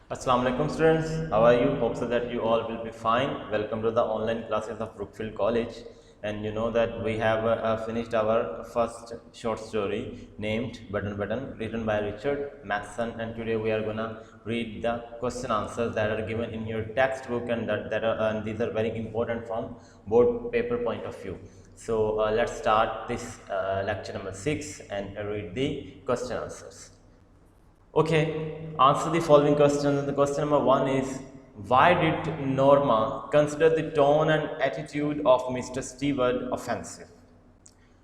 Assalamu alaikum students, how are you? Hope so that you all will be fine. Welcome to the online classes of Brookfield College. And you know that we have finished our first short story named Button Button, written by Richard Matheson, and today we are gonna read the question answers that are given in your textbook, and these are very important from board paper point of view. So let's start this lecture number 6 and read the question answers. Okay, answer the following questions. The question number 1 is, why did Norma consider the tone and attitude of Mr. Stewart offensive?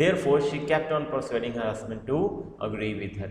Therefore she kept on persuading her husband to agree with her.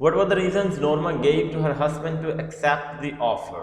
What were the reasons Norma gave to her husband to accept the offer?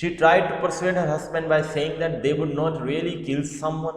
She tried to persuade her husband by saying that they would not really kill someone.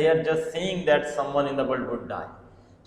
they are just saying that someone in the world would die.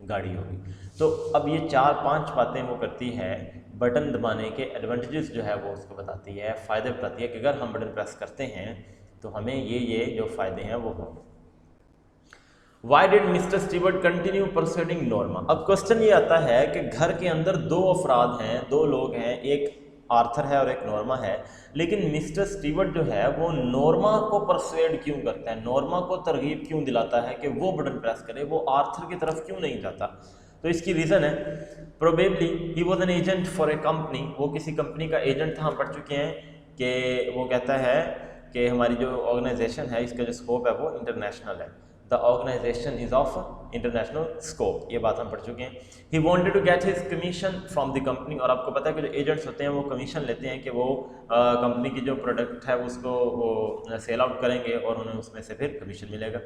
گاڑی ہوگی. تو اب یہ 4-5 باتیں وہ کرتی ہے, button دبانے کے ایڈوانٹیجز جو ہے وہ اس کو بتاتی ہے, فائدے بتاتی ہے کہ اگر ہم بٹن پریس کرتے ہیں تو ہمیں یہ جو فائدے ہیں وہ ہوں. Why did Mr. Stewart continue persuading Norma? اب کوسچن یہ آتا ہے کہ گھر کے اندر 2 افراد ہیں, 2 لوگ ہیں, ایک آرتھر ہے اور ایک نورما ہے, لیکن مسٹر اسٹیورٹ جو ہے وہ نورما کو پرسویڈ کیوں کرتا ہے, نورما کو ترغیب کیوں دلاتا ہے کہ وہ بٹن پریس کرے, وہ آرتھر کی طرف کیوں نہیں جاتا؟ تو اس کی ریزن ہے probably he was an agent for a company, وہ کسی کمپنی کا ایجنٹ تھا. ہم پڑھ چکے ہیں کہ وہ کہتا ہے کہ ہماری جو آرگنائزیشن ہے اس کا جو اسکوپ ہے وہ انٹرنیشنل ہے. The organization is of international scope, یہ بات ہم پڑھ چکے ہیں. He wanted to get his commission from the company, اور آپ کو پتہ ہے کہ جو ایجنٹس ہوتے ہیں وہ کمیشن لیتے ہیں کہ وہ کمپنی کی جو پروڈکٹ ہے اس کو وہ سیل آؤٹ کریں گے اور انہیں اس میں سے پھر کمیشن ملے گا.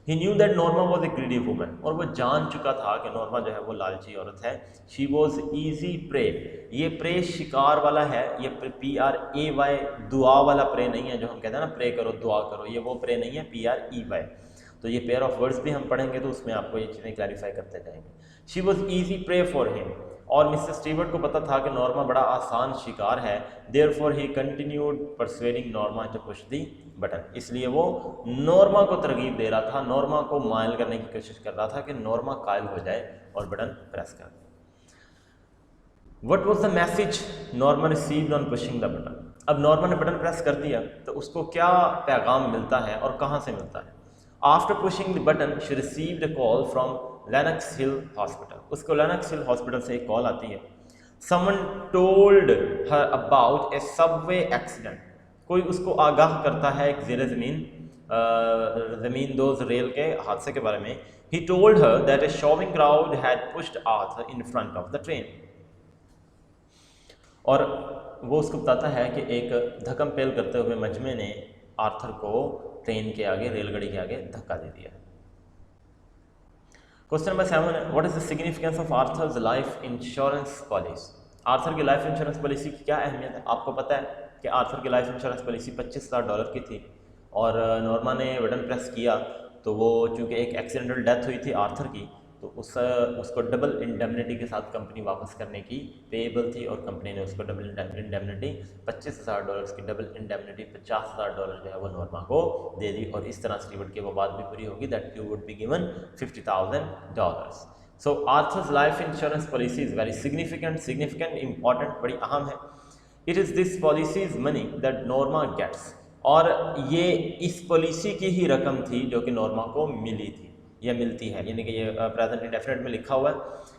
He knew that Norma was a greedy woman, اور وہ جان چکا تھا کہ نورما جو ہے وہ لالچی عورت ہے. She was easy prey, یہ پرے شکار والا ہے, یہ PRAY دعا والا پرے نہیں ہے جو ہم کہتے ہیں نا پرے کرو دعا کرو, یہ وہ پرے نہیں ہے PREY. تو یہ پیئر آف ورڈز بھی ہم پڑھیں گے تو اس میں آپ کو یہ چیزیں کلیریفائی کرتے جائیں گے. She was easy pray for ہم, اور مسٹر اسٹیورٹ کو پتہ تھا کہ نورما بڑا آسان شکار ہے. Therefore he continued persuading Norma to push the button, اس لیے وہ نورما کو ترغیب دے رہا تھا, نورما کو مائل کرنے کی کوشش کر رہا تھا کہ نورما قائل ہو جائے اور بٹن پریس کر. What was the message Norma received on pushing the button? اب نورما نے بٹن پریس کر دیا تو اس کو کیا پیغام ملتا ہے اور کہاں سے ملتا ہے؟ After pushing the button, she received a call from Lenox Hill Hospital. اس کو Lenox Hill Hospital سے ایک کال آتی ہے. Someone told her about a subway accident. کوئی اس کو آگاہ کرتا ہے ایک زیر زمین دوز ریل کے حادثے کے بارے میں. He told her that a shoving crowd had pushed Arthur in front of the train. اور وہ اس کو بتاتا ہے کہ ایک دھکم پیل کرتے ہوئے مجمع نے آرتھر کو ٹرین کے آگے, ریل گاڑی کے آگے دھکا دے دیا. کوسچن نمبر 7 ہے, what is the significance of Arthur's life insurance policy? Arthur کی لائف انشورنس پالیسی کی کیا اہمیت ہے؟ آپ کو پتہ ہے کہ آرتھر کی لائف انشورنس پالیسی $25,000 کی تھی, اور نورما نے بٹن پریس کیا تو وہ چونکہ ایک ایکسیڈنٹل ڈیتھ ہوئی تھی آرتھر کی, تو اس کو ڈبل انڈیمنٹی کے ساتھ کمپنی واپس کرنے کی پیبل تھی, اور کمپنی نے اس کو ڈبل انڈیمنٹی $25,000 کی ڈبل انڈیمنٹی $50,000 جو ہے وہ نورما کو دے دی, اور اس طرح اسٹیورٹ کی وہ بات بھی پوری ہوگی that you would be given $50,000. So Arthur's life insurance policy is very significant, important, بڑی اہم ہے. It is this policy's money that Norma gets, اور یہ اس پالیسی کی ہی رقم تھی جو کہ نورما کو ملی تھی یا ملتی ہے, یعنی کہ یہ پریزنٹ انڈیفینٹ میں لکھا ہوا ہے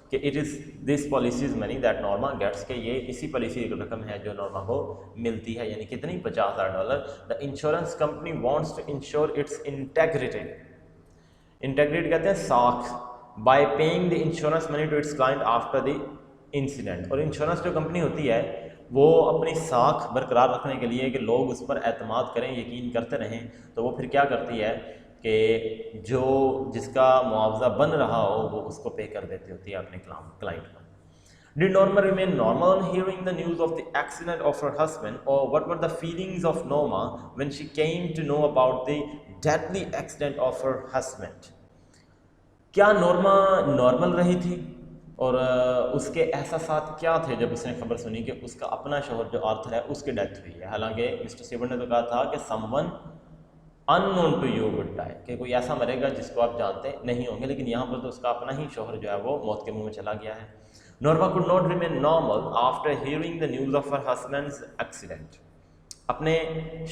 کہ it is this policy's money that Norma gets, کہ یہ اسی پالیسی کی رقم ہے جو نورما کو ملتی ہے. یعنی کتنی؟ $50,000. The insurance company wants to insure its integrity, integrate کہتے ہیں ساکھ, by paying the insurance money to its client after the incident. اور انشورنس جو کمپنی ہوتی ہے وہ اپنی ساکھ برقرار رکھنے کے لیے کہ لوگ اس پر اعتماد کریں, یقین کرتے رہیں, تو وہ پھر کیا کرتی ہے کہ جو جس کا معاوضہ بن رہا ہو وہ اس کو پے کر دیتی ہوتی ہے اپنے کلائنٹ کو. Did Norma remain normal on hearing the news of the accident of her husband, or what were the feelings of Norma when she came to know about the deadly accident of her husband? کیا Norma normal رہی تھی اور اس کے احساسات کیا تھے جب اس نے خبر سنی کہ اس کا اپنا شوہر جو آرتھر ہے اس کی ڈیتھ ہوئی ہے؟ حالانکہ مسٹر اسٹیورٹ نے تو کہا تھا کہ someone unknown to you would die, کہ کوئی ایسا مرے گا جس کو آپ جانتے نہیں ہوں گے, لیکن یہاں پر تو اس کا اپنا ہی شوہر جو ہے وہ موت کے منہ میں چلا گیا ہے. Norma could not remain normal after hearing the news of her husband's accident. اپنے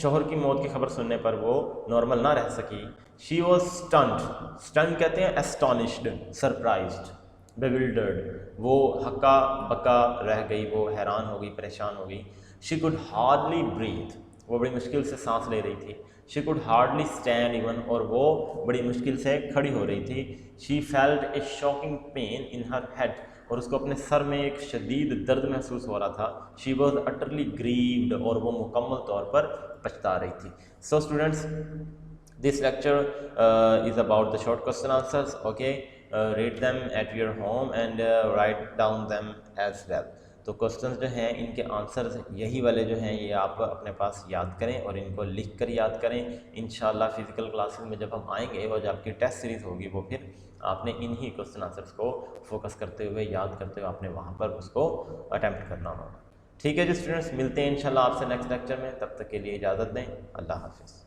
شوہر کی موت کی خبر سننے پر وہ نارمل نہ رہ سکی. She was stunned, stunned کہتے ہیں astonished, surprised, bewildered, وہ ہکا بکا رہ گئی, وہ حیران ہو گئی, پریشان ہو گئی. She could hardly breathe, وہ بڑی مشکل سے سانس لے رہی تھی. She could hardly stand even, اور وہ بڑی مشکل سے کھڑی ہو رہی تھی. She felt a shocking pain in her head, اور اس کو اپنے سر میں ایک شدید درد محسوس ہو رہا تھا. She was utterly grieved, اور وہ مکمل طور پر پچھتا رہی تھی. So students, this lecture is about the short question answers. Okay, read them at your home and write down them as well. تو کوسچنز جو ہیں ان کے آنسرز یہی والے جو ہیں یہ آپ اپنے پاس یاد کریں اور ان کو لکھ کر یاد کریں. انشاءاللہ فزیکل کلاسز میں جب ہم آئیں گے اور جب آپ کی ٹیسٹ سیریز ہوگی وہ پھر آپ نے انہی کوسچن آنسرس کو فوکس کرتے ہوئے یاد کرتے ہوئے آپ نے وہاں پر اس کو اٹیمپٹ کرنا ہوگا. ٹھیک ہے جی اسٹوڈنٹس، ملتے ہیں انشاءاللہ آپ سے نیکسٹ لیکچر میں. تب تک کے لیے اجازت دیں. اللہ حافظ.